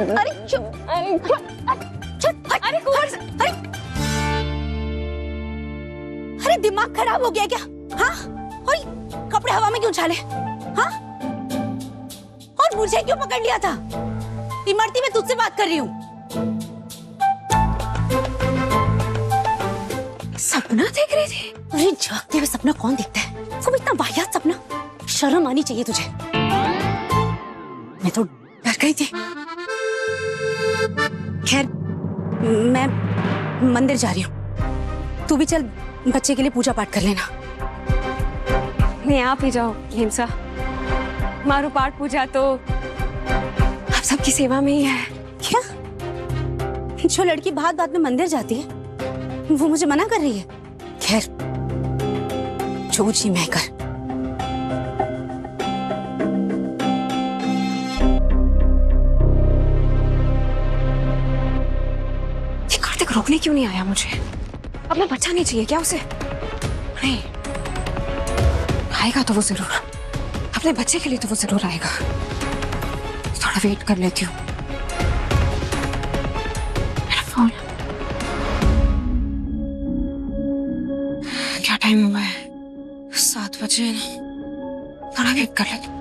अरे चुप, अरे चुप, अरे अरे अरे दिमाग खराब हो गया क्या? हाँ, और कपड़े हवा में क्यों उछाले? हाँ, और मुझे क्यों पकड़ लिया था? इमरती, मैं तुझसे बात कर रही हूँ। सपना देख रही थी? अरे जागते हुए सपना कौन देखता है? वो भी इतना वाहियात सपना। शर्म आनी चाहिए तुझे। मैं तो डर गई थी। खैर, मैं मंदिर जा रही हूँ, तू भी चल, बच्चे के लिए पूजा पाठ कर लेना। नहीं, आप ही जाओ हिंसा। मारू पाठ पूजा तो आप सबकी सेवा में ही है। क्या? जो लड़की बात बात में मंदिर जाती है वो मुझे मना कर रही है? खैर, जो जी मैं कर। ये कार्तिक रोकने क्यों नहीं आया मुझे? अब मैं बचानी चाहिए क्या उसे? नहीं, आएगा तो वो जरूर। अपने बच्चे के लिए तो वो जरूर आएगा। थोड़ा वेट कर लेती हूँ। मेरा फोन। क्या टाइम हुआ है? 7 बजे ना। थोड़ा वेट कर लेती हूँ।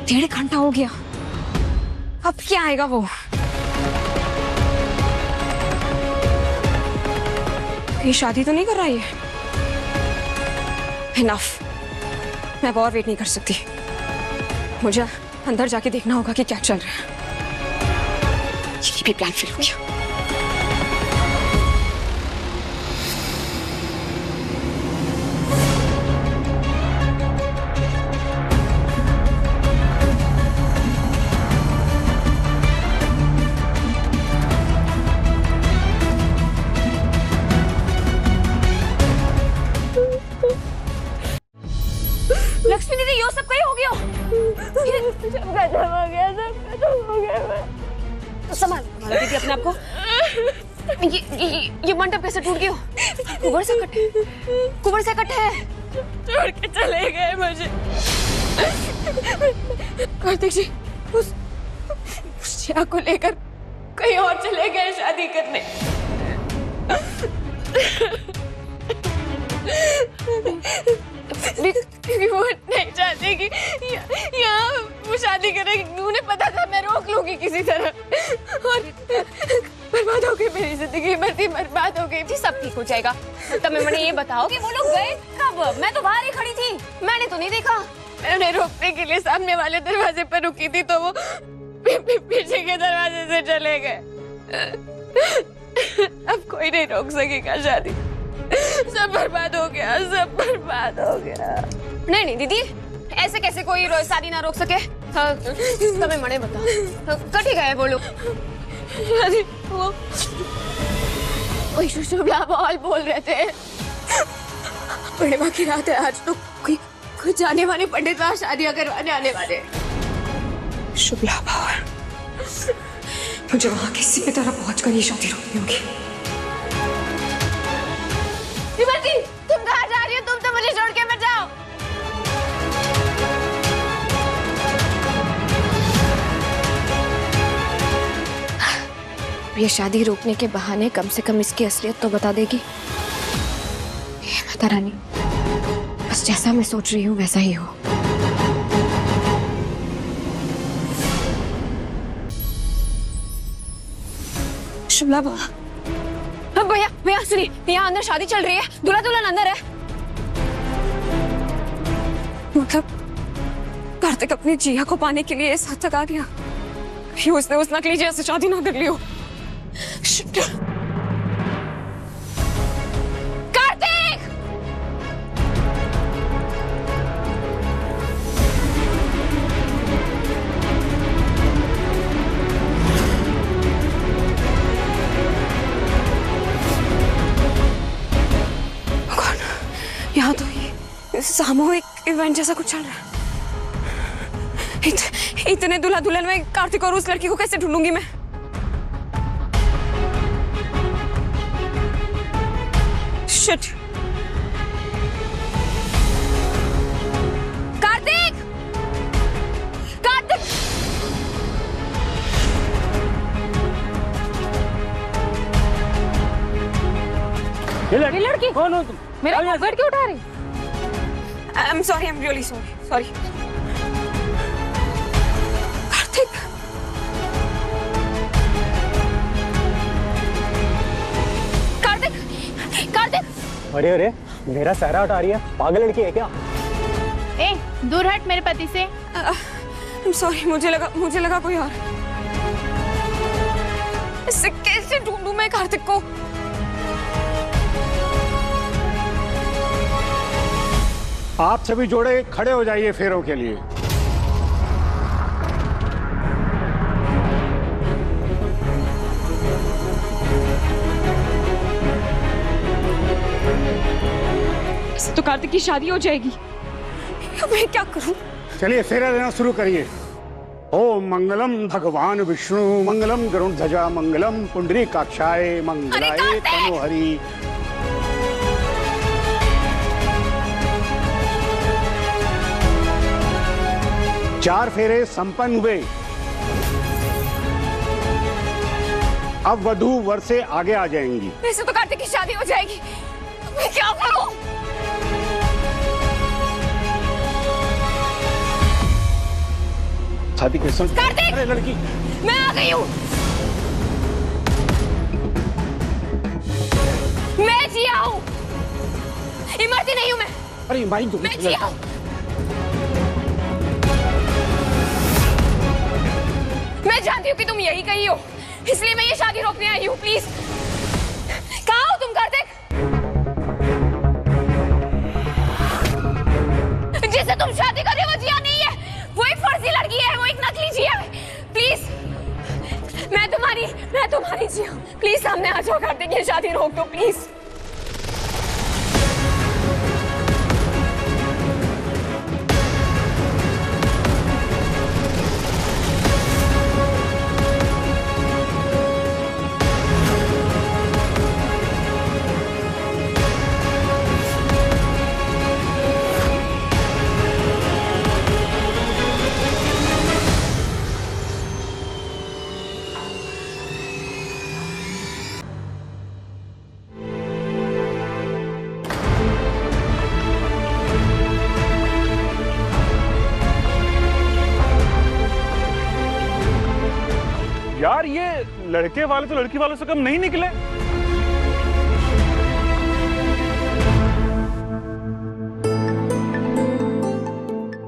डेढ़ घंटा हो गया, अब क्या आएगा वो? ये शादी तो नहीं कर रहा है? इनफ, मैं और वेट नहीं कर सकती। मुझे अंदर जाके देखना होगा कि क्या चल रहा है। ये भी प्लान फेल हो गया। लक्ष्मी दीदी, यो सब कहीं हो गया? सब खत्म हो गया। संभाल दीदी अपने आप को। ये मंडप कैसे टूट गया? कुबर से कट है। छोड़ के चले गए मुझे। कार्तिक जी उस जिया को लेकर कहीं और चले गए शादी करने। वो नहीं चाहते कि यहाँ वो शादी करेगी। उन्हें पता था मैं रोक लूंगी किसी तरह, और बर्बाद हो गई मेरी जिंदगी। मरती बर्बाद हो गई। सब ठीक हो जाएगा। तब मैंने ये बताओ कि वो लोग गए कब? मैं तो बाहर ही खड़ी थी, मैंने तो नहीं देखा। मैं उन्हें रोकने के लिए सामने वाले दरवाजे पर रुकी थी तो वो पीछे के दरवाजे से चले गए। अब कोई नहीं रोक सकेगा शादी। सब बर्बाद हो गया, सब बर्बाद हो गया। नहीं दीदी, ऐसे कैसे कोई शादी ना रोक सके? तुम्हें मने बता, कटी गए वो लोग? वो शुभला बॉल बोल रहे थे। पूर्णिमा की रात है आज, तो कोई जाने वाले पंडित वहां शादियां करवाने आने वाले। शुभला बॉल, मुझे वहां किसी भी तरह पहुंच कर ये शादी रोकनी होगी। तुम कहाँ जा रही हो? तुम तो मुझे छोड़ के मत जाओ। ये शादी रोकने के बहाने कम से कम इसकी असलियत तो बता देगी। माता रानी, बस जैसा मैं सोच रही हूँ वैसा ही हो। शुभला भैया सुनिए, यहाँ अंदर शादी चल रही है, दूल्हा दुल्हन अंदर है। मतलब कार्तिक अपनी जिया को पाने के लिए इस हद तक आ गया? उसने उस नकली जिया से शादी ना कर ली हो। कार्तिक! यहाँ तो ये सामूहिक इवेंट जैसा कुछ चल रहा है। इतने दूल्हा दुल्हन में कार्तिक और उस लड़की को कैसे ढूंढूंगी मैं? शिट। कार्तिक, कार्तिक, ये लड़की कौन हो तुम? मेरा आओ यहाँ घूंघट क्यों उठा रही? I am sorry, I am really sorry, sorry. Kartik, Kartik, Kartik. अरे अरे, मेरा सहरा हटा रही है, पागल लड़की है क्या? ए, दूर हट मेरे पति से। आई एम सॉरी, मुझे लगा कोई और। इससे कैसे ढूंढूं मैं कार्तिक को? आप सभी जोड़े खड़े हो जाइए फेरों के लिए। इससे तो कार्तिक की शादी हो जाएगी। अब मैं क्या करूं? चलिए फेरा देना शुरू करिए। ओम मंगलम भगवान विष्णु मंगलम गरुड़ध्वजा मंगलम पुंडरीकाक्षाय मंगलाय तनोहरि। चार फेरे संपन्न हुए। अब वधू वर से आगे आ जाएंगी। इससे तो कार्तिक की शादी हो जाएगी। अब मैं क्या करूं? शादी के संग कार्तिक! अरे लड़की, मैं आ गई हूँ। मैं जिया हूँ, इमरती नहीं हूँ मैं। अरे भाई मैं जिया हूँ। मैं जानती हूँ कि तुम यही कही हो, इसलिए मैं ये शादी रोकने आई हूँ। प्लीज, कहाँ हो तुम कार्तिक? जिससे तुम शादी कर रहे हो वो जिया नहीं है, वो एक फर्जी लड़की है, वो एक नकली जिया है। प्लीज, मैं तुम्हारी जिया हूँ। प्लीज सामने आ जाओ कार्तिक, ये शादी रोक दो प्लीज। यार ये लड़के वाले तो लड़की वालों से कम नहीं निकले।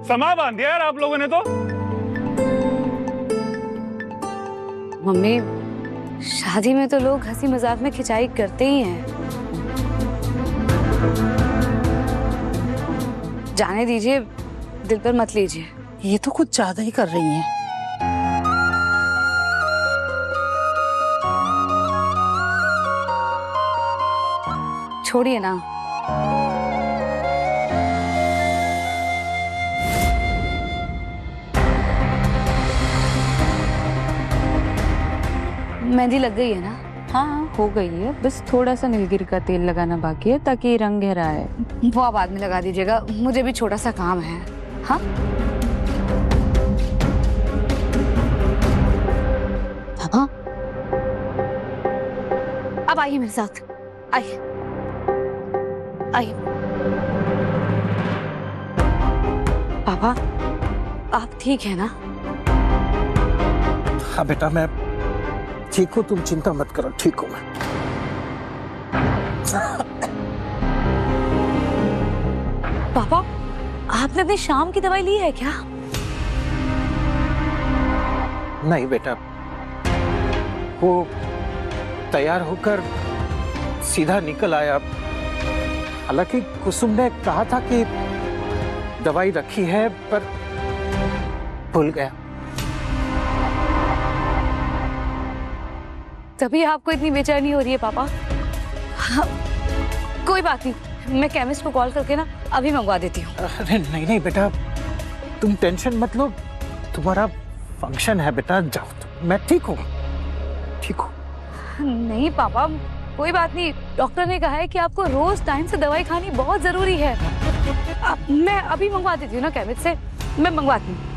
समा बांध दिया यार आप लोगों ने तो। मम्मी, शादी में तो लोग हंसी मजाक में खिंचाई करते ही हैं। जाने दीजिए, दिल पर मत लीजिए। ये तो कुछ ज्यादा ही कर रही हैं। छोड़िए ना। मेहंदी लग गई है ना? हाँ, हो गई है, बस थोड़ा सा नीलगिरी का तेल लगाना बाकी है ताकि रंग गहरा आए। वो आप बाद में लगा दीजिएगा, मुझे भी छोटा सा काम है। हाँ, हाँ, अब आइए मेरे साथ, आइए आइए। पापा, आप ठीक है ना? हाँ बेटा, मैं ठीक हूँ, तुम चिंता मत करो, ठीक हूँ मैं। पापा, आपने अपनी शाम की दवाई ली है क्या? नहीं बेटा, वो तैयार होकर सीधा निकल आया। हालांकि कुसुम ने कहा था कि दवाई रखी है, पर भूल गया। तभी आपको इतनी बेचैनी हो रही है पापा। हाँ, कोई बात नहीं, मैं केमिस्ट को कॉल करके ना अभी मंगवा देती हूँ। अरे नहीं नहीं बेटा, तुम टेंशन मत लो, तुम्हारा फंक्शन है बेटा, जाओ, मैं ठीक हूँ, ठीक हूँ। नहीं पापा, कोई बात नहीं, डॉक्टर ने कहा है कि आपको रोज टाइम से दवाई खानी बहुत जरूरी है। मैं अभी मंगवा देती हूँ ना केमिस्ट से, मैं मंगवाती हूँ।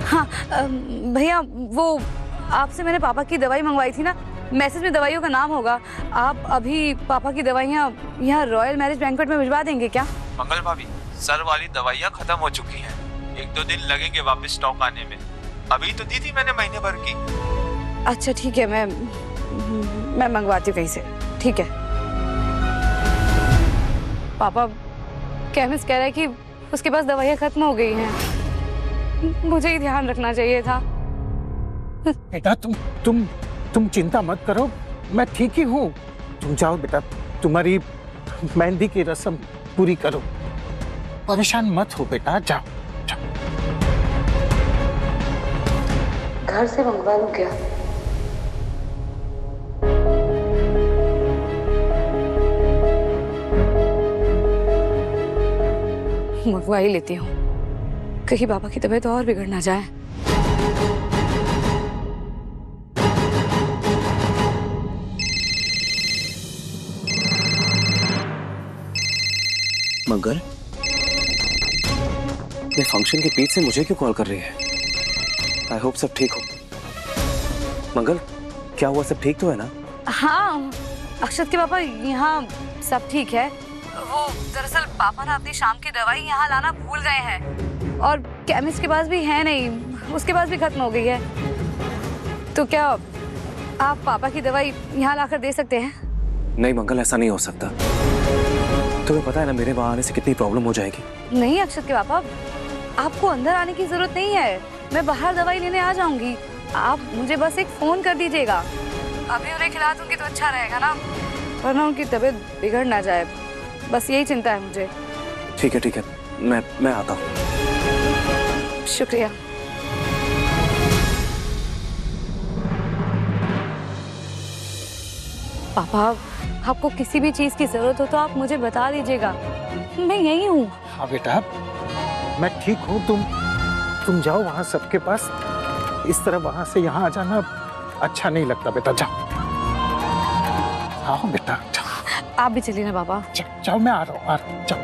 हाँ भैया, वो आपसे मैंने पापा की दवाई मंगवाई थी ना, मैसेज में दवाइयों का नाम होगा। आप अभी पापा की दवाइयाँ यहाँ रॉयल मैरिज बैंक्वेट में भिजवा देंगे क्या? मंगल भाभी, सर वाली दवाइयाँ खत्म हो चुकी हैं, 1-2 दिन लगेंगे वापस स्टॉक आने में। अभी तो दी थी मैंने महीने भर की। अच्छा ठीक है, मैं मंगवाती हूँ कहीं से। ठीक है। पापा, केमिस्ट कह रहा है कि उसके पास दवाइयाँ खत्म हो गई हैं। मुझे ही ध्यान रखना चाहिए था। बेटा तुम चिंता मत करो, मैं ठीक ही हूँ। तुम जाओ बेटा, तुम्हारी मेहंदी की रस्म पूरी करो, परेशान मत हो बेटा, जाओ जाओ। घर से मंगवा लूं क्या? मंगवा ही लेती हूँ, कहीं पापा की तबीयत और बिगड़ ना जाए। मंगल, ये फंक्शन के बीच से मुझे क्यों कॉल कर रही है? आई होप सब ठीक हो। मंगल, क्या हुआ, सब ठीक तो है ना? हाँ अक्षत के पापा, यहाँ सब ठीक है। वो दरअसल पापा ना अपनी शाम की दवाई यहाँ लाना भूल गए हैं और केमिस्ट के पास भी है नहीं, उसके पास भी खत्म हो गई है। तो क्या आप पापा की दवाई यहाँ लाकर दे सकते हैं? नहीं मंगल, ऐसा नहीं हो सकता। तुम्हें पता है ना मेरे वहां आने से कितनी प्रॉब्लम हो जाएगी। नहीं अक्षत के पापा, आपको अंदर आने की जरूरत नहीं है, मैं बाहर दवाई लेने आ जाऊंगी। आप मुझे बस एक फोन कर दीजिएगा, अभी उन्हें खिला दूंगी तो अच्छा रहेगा ना, वरना उनकी तबीयत बिगड़ ना जाए, बस यही चिंता है मुझे। ठीक है, मैं आता हूँ। शुक्रिया। पापा, आपको किसी भी चीज की जरूरत हो तो आप मुझे बता दीजिएगा, मैं यही हूँ। हाँ बेटा, मैं ठीक हूँ। तुम जाओ वहां सबके पास, इस तरह वहां से यहाँ आ जाना अच्छा नहीं लगता बेटा, जाओ। हाँ बेटा जाओ। आप भी चलिए ना पापा। जाओ, मैं आ रहा हूँ, जाओ।